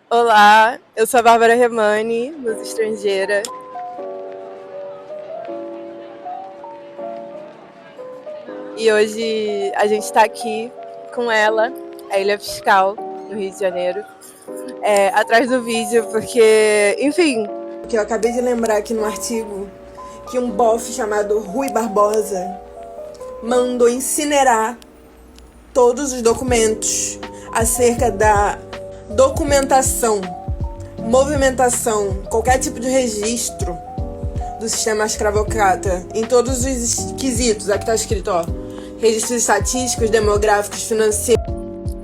Olá, eu sou a Bárbara Remani, musa estrangeira. E hoje a gente está aqui com ela, a Ilha Fiscal, no Rio de Janeiro, atrás do vídeo, porque, enfim. Que eu acabei de lembrar aqui no artigo que um bofe chamado Rui Barbosa mandou incinerar todos os documentos acerca da documentação, movimentação, qualquer tipo de registro do sistema escravocrata em todos os quesitos. Aqui está escrito, ó, registros estatísticos, demográficos, financeiros.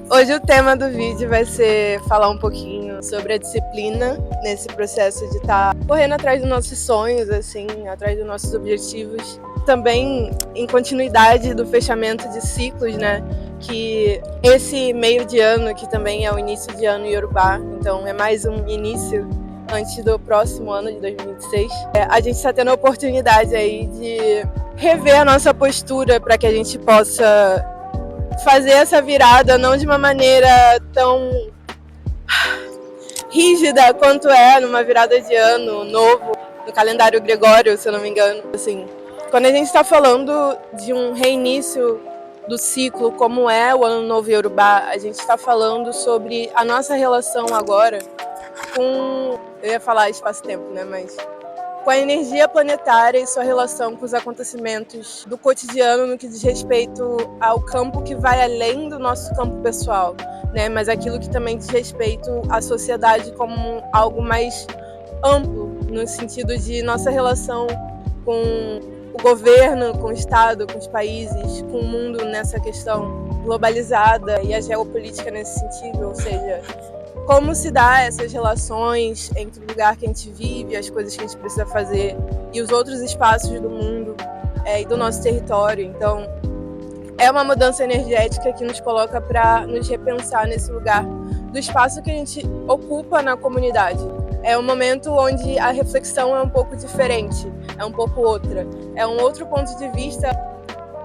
Hoje o tema do vídeo vai ser falar um pouquinho sobre a disciplina nesse processo de estar correndo atrás dos nossos sonhos, assim, atrás dos nossos objetivos. Também em continuidade do fechamento de ciclos, né? Que esse meio de ano, que também é o início de ano Yorubá, então é mais um início antes do próximo ano de 2026. A gente está tendo a oportunidade aí de rever a nossa postura para que a gente possa fazer essa virada não de uma maneira tão rígida quanto é numa virada de ano novo, no calendário gregório, se eu não me engano. Assim, quando a gente está falando de um reinício do ciclo, como é o Ano Novo Yorubá, a gente está falando sobre a nossa relação agora com, eu ia falar espaço-tempo, né, mas com a energia planetária e sua relação com os acontecimentos do cotidiano no que diz respeito ao campo que vai além do nosso campo pessoal, né? Mas aquilo que também diz respeito à sociedade como algo mais amplo, no sentido de nossa relação com o governo, com o Estado, com os países, com o mundo nessa questão globalizada e a geopolítica nesse sentido, ou seja, como se dá essas relações entre o lugar que a gente vive, as coisas que a gente precisa fazer e os outros espaços do mundo e do nosso território. Então, é uma mudança energética que nos coloca para nos repensar nesse lugar do espaço que a gente ocupa na comunidade. É um momento onde a reflexão é um pouco diferente, é um pouco outra. É um outro ponto de vista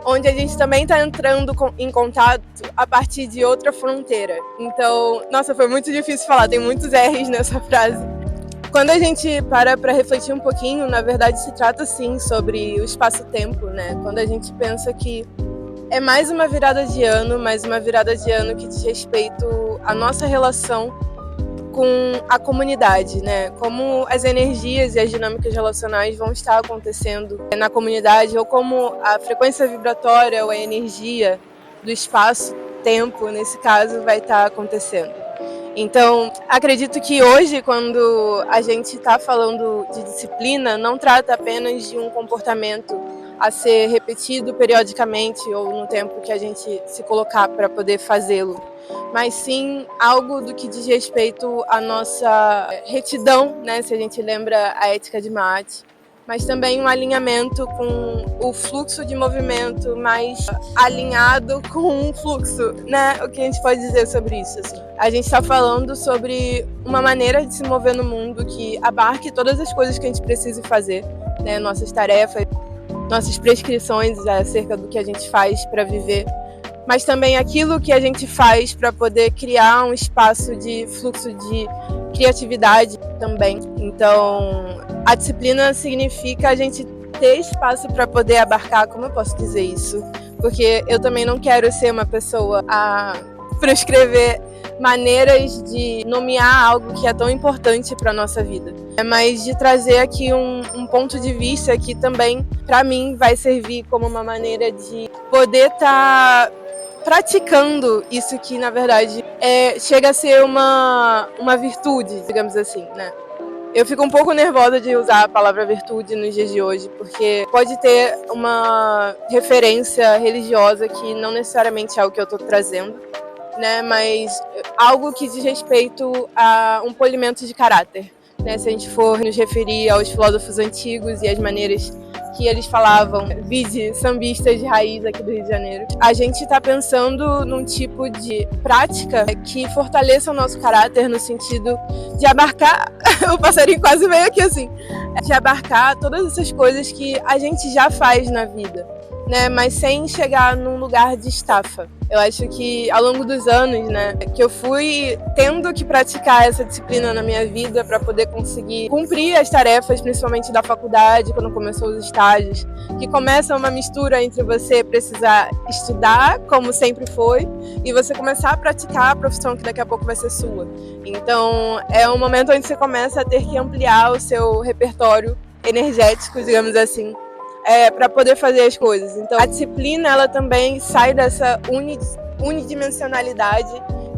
onde a gente também está entrando em contato a partir de outra fronteira. Então, nossa, foi muito difícil falar, tem muitos R's nessa frase. Quando a gente para refletir um pouquinho, na verdade se trata sim sobre o espaço-tempo, né? Quando a gente pensa que é mais uma virada de ano, que diz respeito à nossa relação com a comunidade, né? Como as energias e as dinâmicas relacionais vão estar acontecendo na comunidade, ou como a frequência vibratória ou a energia do espaço-tempo, nesse caso, vai estar acontecendo. Então, acredito que hoje, quando a gente está falando de disciplina, não trata apenas de um comportamento a ser repetido periodicamente ou no tempo que a gente se colocar para poder fazê-lo, mas sim algo do que diz respeito à nossa retidão, né, se a gente lembra a ética de Maat, mas também um alinhamento com o fluxo de movimento mais alinhado com um fluxo, né? O que a gente pode dizer sobre isso? Assim? A gente está falando sobre uma maneira de se mover no mundo que abarque todas as coisas que a gente precisa fazer, né? Nossas tarefas, nossas prescrições acerca do que a gente faz para viver, mas também aquilo que a gente faz para poder criar um espaço de fluxo de criatividade também. Então, a disciplina significa a gente ter espaço para poder abarcar, como eu posso dizer isso? Porque eu também não quero ser uma pessoa a prescrever maneiras de nomear algo que é tão importante para a nossa vida. Mas de trazer aqui um ponto de vista que também, para mim, vai servir como uma maneira de poder estar praticando isso que, na verdade, chega a ser uma virtude, digamos assim, né? Eu fico um pouco nervosa de usar a palavra virtude nos dias de hoje, porque pode ter uma referência religiosa que não necessariamente é o que eu estou trazendo, né? Mas algo que diz respeito a um polimento de caráter, né? Se a gente for nos referir aos filósofos antigos e as maneiras que eles falavam, vide sambistas de raiz aqui do Rio de Janeiro, a gente está pensando num tipo de prática que fortaleça o nosso caráter no sentido de abarcar, o passarinho quase veio aqui assim, de abarcar todas essas coisas que a gente já faz na vida, né? Mas sem chegar num lugar de estafa. Eu acho que ao longo dos anos, né, que eu fui tendo que praticar essa disciplina na minha vida para poder conseguir cumprir as tarefas, principalmente da faculdade, quando começou os estágios, que começa uma mistura entre você precisar estudar, como sempre foi, e você começar a praticar a profissão que daqui a pouco vai ser sua. Então, é um momento onde você começa a ter que ampliar o seu repertório energético, digamos assim, para poder fazer as coisas. Então, a disciplina, ela também sai dessa unidimensionalidade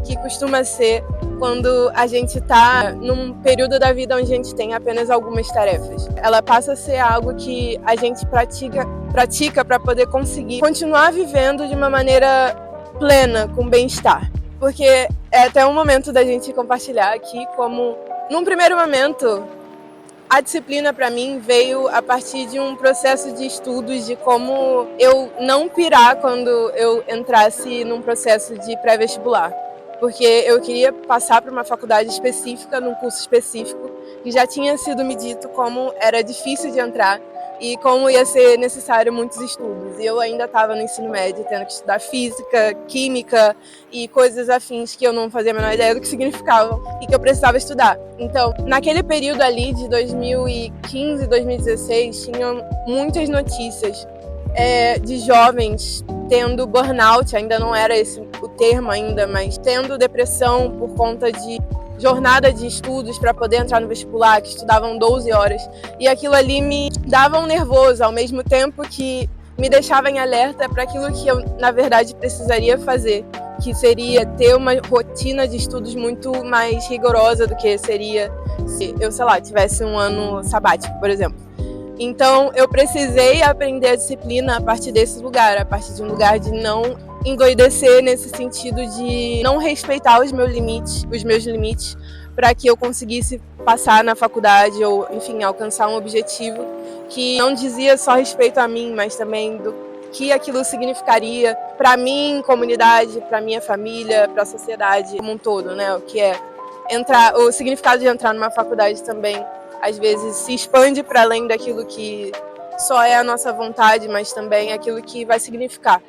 que costuma ser quando a gente está num período da vida onde a gente tem apenas algumas tarefas. Ela passa a ser algo que a gente pratica para poder conseguir continuar vivendo de uma maneira plena, com bem-estar. Porque é até um momento da gente compartilhar aqui como, num primeiro momento, a disciplina para mim veio a partir de um processo de estudos de como eu não pirar quando eu entrasse num processo de pré-vestibular. Porque eu queria passar para uma faculdade específica, num curso específico, que já tinha sido me dito como era difícil de entrar e como ia ser necessário muitos estudos. E eu ainda estava no ensino médio, tendo que estudar física, química e coisas afins que eu não fazia a menor ideia do que significavam e que eu precisava estudar. Então, naquele período ali de 2015, 2016, tinham muitas notícias de jovens tendo burnout, ainda não era esse o termo ainda, mas tendo depressão por conta de jornada de estudos para poder entrar no vestibular, que estudavam 12 horas. E aquilo ali me dava um nervoso, ao mesmo tempo que me deixava em alerta para aquilo que eu, na verdade, precisaria fazer, que seria ter uma rotina de estudos muito mais rigorosa do que seria se eu, sei lá, tivesse um ano sabático, por exemplo. Então, eu precisei aprender a disciplina a partir desse lugar, a partir de um lugar de não endoidecer nesse sentido de não respeitar os meus limites, para que eu conseguisse passar na faculdade ou, enfim, alcançar um objetivo que não dizia só respeito a mim, mas também do que aquilo significaria para mim, comunidade, para minha família, para a sociedade como um todo, né? O que é entrar, o significado de entrar numa faculdade também às vezes se expande para além daquilo que só é a nossa vontade, mas também aquilo que vai significar.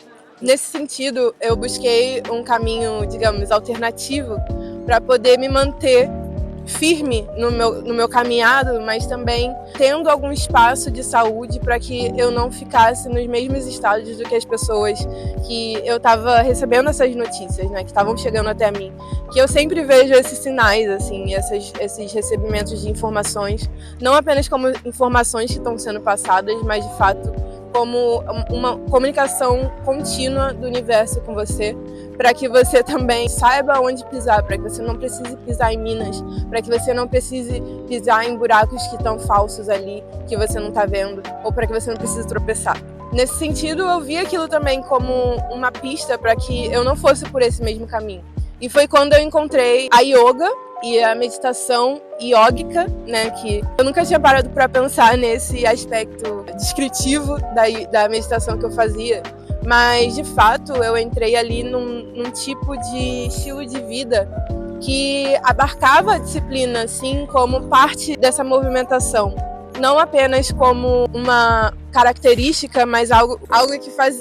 Nesse sentido, eu busquei um caminho, digamos, alternativo para poder me manter firme no meu caminhado, mas também tendo algum espaço de saúde para que eu não ficasse nos mesmos estágios do que as pessoas que eu estava recebendo essas notícias, né, que estavam chegando até mim. Que eu sempre vejo esses sinais, assim, esses recebimentos de informações, não apenas como informações que estão sendo passadas, mas de fato como uma comunicação contínua do universo com você, para que você também saiba onde pisar, para que você não precise pisar em minas, para que você não precise pisar em buracos que estão falsos ali, que você não está vendo, ou para que você não precise tropeçar. Nesse sentido, eu vi aquilo também como uma pista para que eu não fosse por esse mesmo caminho. E foi quando eu encontrei a yoga e a meditação iógica, né, que eu nunca tinha parado para pensar nesse aspecto descritivo da meditação que eu fazia, mas de fato eu entrei ali num tipo de estilo de vida que abarcava a disciplina assim como parte dessa movimentação, não apenas como uma característica, mas algo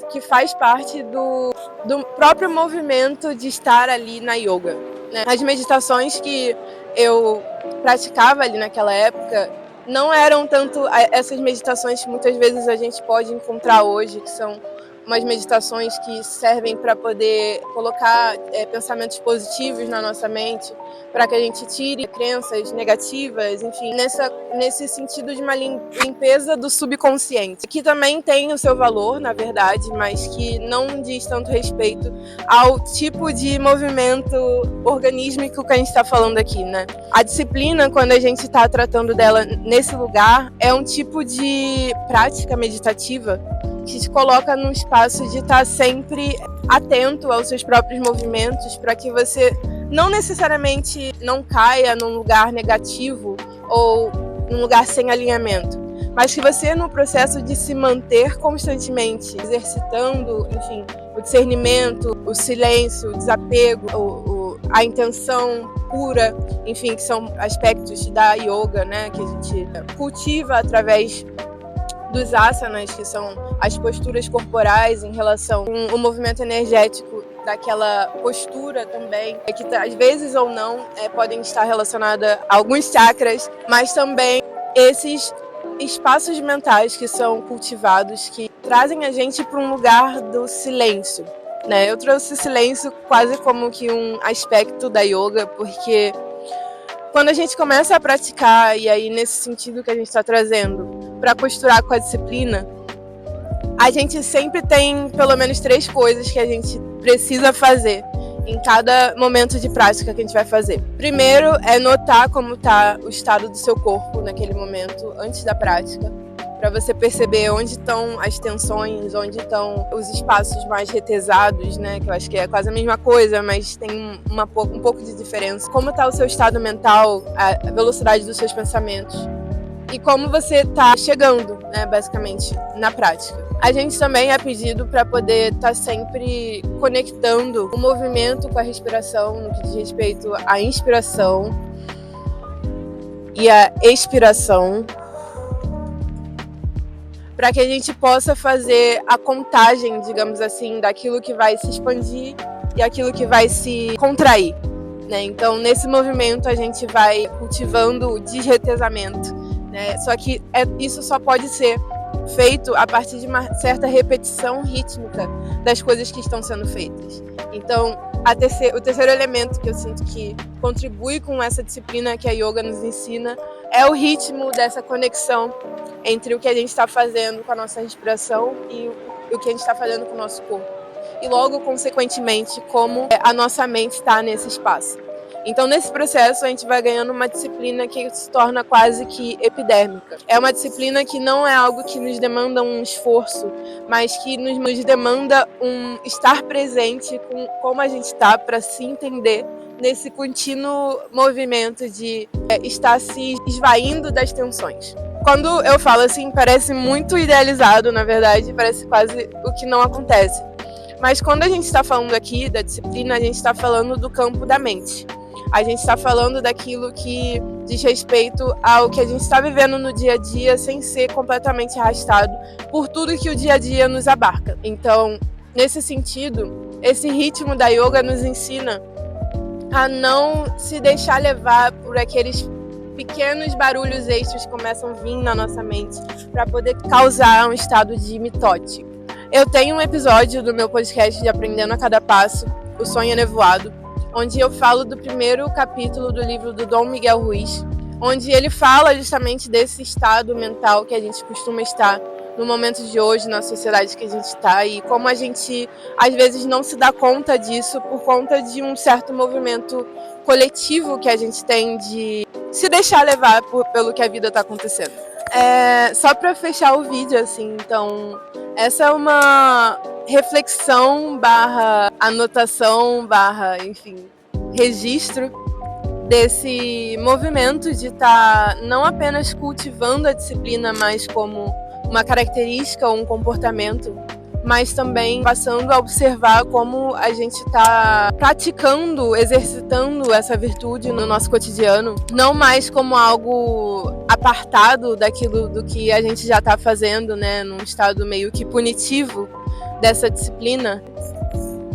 que faz parte do próprio movimento de estar ali na yoga. As meditações que eu praticava ali naquela época não eram tanto essas meditações que muitas vezes a gente pode encontrar hoje, que são umas meditações que servem para poder colocar pensamentos positivos na nossa mente, para que a gente tire crenças negativas, enfim, nesse sentido de uma limpeza do subconsciente, que também tem o seu valor, na verdade, mas que não diz tanto respeito ao tipo de movimento organísmico que a gente está falando aqui, né? A disciplina, quando a gente está tratando dela nesse lugar, é um tipo de prática meditativa que te coloca num espaço de estar sempre atento aos seus próprios movimentos, para que você não necessariamente não caia num lugar negativo ou num lugar sem alinhamento, mas que você, no processo de se manter constantemente exercitando, enfim, o discernimento, o silêncio, o desapego, a intenção pura, enfim, que são aspectos da yoga, né, que a gente cultiva através dos asanas, que são as posturas corporais em relação com o movimento energético daquela postura também, que às vezes ou não podem estar relacionadas a alguns chakras, mas também esses espaços mentais que são cultivados, que trazem a gente para um lugar do silêncio, né? Eu trouxe o silêncio quase como que um aspecto da yoga, porque quando a gente começa a praticar, e aí nesse sentido que a gente está trazendo, para costurar com a disciplina, a gente sempre tem pelo menos 3 coisas que a gente precisa fazer em cada momento de prática que a gente vai fazer. Primeiro é notar como está o estado do seu corpo naquele momento, antes da prática, para você perceber onde estão as tensões, onde estão os espaços mais retesados, né? Que eu acho que é quase a mesma coisa, mas tem um pouco de diferença. Como está o seu estado mental, a velocidade dos seus pensamentos e como você está chegando, né, basicamente, na prática. A gente também é pedido para poder estar sempre conectando o movimento com a respiração, no que diz respeito à inspiração e à expiração, para que a gente possa fazer a contagem, digamos assim, daquilo que vai se expandir e aquilo que vai se contrair, né? Então, nesse movimento, a gente vai cultivando o desretesamento, né? Só que isso só pode ser feito a partir de uma certa repetição rítmica das coisas que estão sendo feitas. Então, o terceiro elemento que eu sinto que contribui com essa disciplina que a yoga nos ensina é o ritmo dessa conexão entre o que a gente está fazendo com a nossa respiração e o que a gente está fazendo com o nosso corpo. E logo, consequentemente, como a nossa mente está nesse espaço. Então, nesse processo, a gente vai ganhando uma disciplina que se torna quase que epidérmica. É uma disciplina que não é algo que nos demanda um esforço, mas que nos demanda um estar presente com como a gente está para se entender nesse contínuo movimento de estar se esvaindo das tensões. Quando eu falo assim, parece muito idealizado, na verdade, parece quase o que não acontece. Mas quando a gente está falando aqui da disciplina, a gente está falando do campo da mente. A gente está falando daquilo que diz respeito ao que a gente está vivendo no dia a dia sem ser completamente arrastado por tudo que o dia a dia nos abarca. Então, nesse sentido, esse ritmo da yoga nos ensina a não se deixar levar por aqueles pequenos barulhos extras que começam a vir na nossa mente para poder causar um estado de mitote. Eu tenho um episódio do meu podcast de Aprendendo a Cada Passo, O Sonho é Nevoado, onde eu falo do primeiro capítulo do livro do Dom Miguel Ruiz, onde ele fala justamente desse estado mental que a gente costuma estar no momento de hoje, na sociedade que a gente está, e como a gente às vezes não se dá conta disso por conta de um certo movimento coletivo que a gente tem de se deixar levar pelo que a vida está acontecendo. Só para fechar o vídeo, assim, então, essa é uma reflexão / anotação / enfim, registro desse movimento de estar não apenas cultivando a disciplina, mas como uma característica ou um comportamento, mas também passando a observar como a gente está praticando, exercitando essa virtude no nosso cotidiano, não mais como algo apartado daquilo do que a gente já está fazendo, né, num estado meio que punitivo dessa disciplina.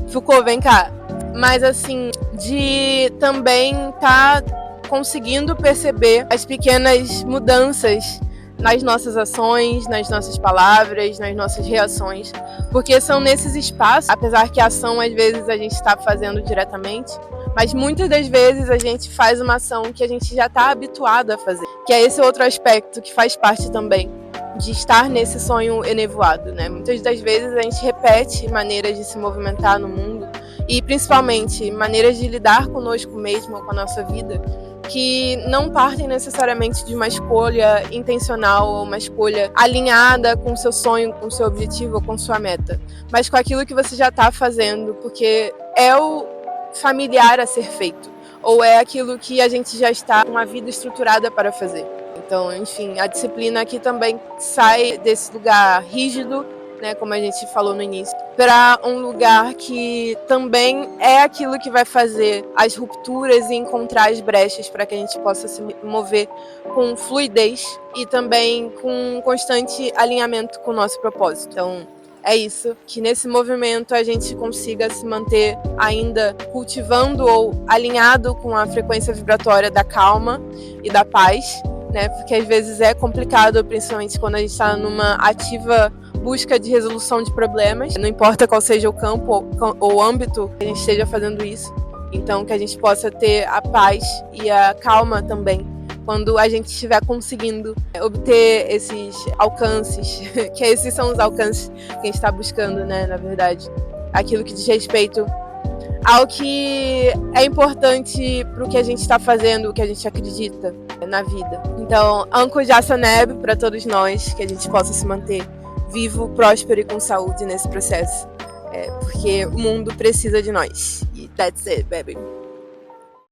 Foucault, vem cá. Mas assim, de também estar conseguindo perceber as pequenas mudanças nas nossas ações, nas nossas palavras, nas nossas reações, porque são nesses espaços, apesar que a ação às vezes a gente está fazendo diretamente, mas muitas das vezes a gente faz uma ação que a gente já está habituado a fazer, que é esse outro aspecto que faz parte também de estar nesse sonho enevoado, né? Muitas das vezes a gente repete maneiras de se movimentar no mundo e principalmente maneiras de lidar conosco mesmo, com a nossa vida, que não partem necessariamente de uma escolha intencional ou uma escolha alinhada com o seu sonho, com o seu objetivo ou com sua meta, mas com aquilo que você já está fazendo, porque é o familiar a ser feito, ou é aquilo que a gente já está com uma vida estruturada para fazer. Então, enfim, a disciplina aqui também sai desse lugar rígido, né, como a gente falou no início, para um lugar que também é aquilo que vai fazer as rupturas e encontrar as brechas para que a gente possa se mover com fluidez e também com um constante alinhamento com o nosso propósito. Então, é isso, que nesse movimento a gente consiga se manter ainda cultivando ou alinhado com a frequência vibratória da calma e da paz, né? Porque às vezes é complicado, principalmente quando a gente está numa ativa busca de resolução de problemas, não importa qual seja o campo ou o âmbito que a gente esteja fazendo isso. Então, que a gente possa ter a paz e a calma também quando a gente estiver conseguindo obter esses alcances, que esses são os alcances que a gente está buscando, né, na verdade. Aquilo que diz respeito ao que é importante para o que a gente está fazendo, o que a gente acredita na vida. Então, Anko Jasaneb para todos nós, que a gente possa se manter vivo, próspero e com saúde nesse processo. Porque o mundo precisa de nós. E that's it, baby.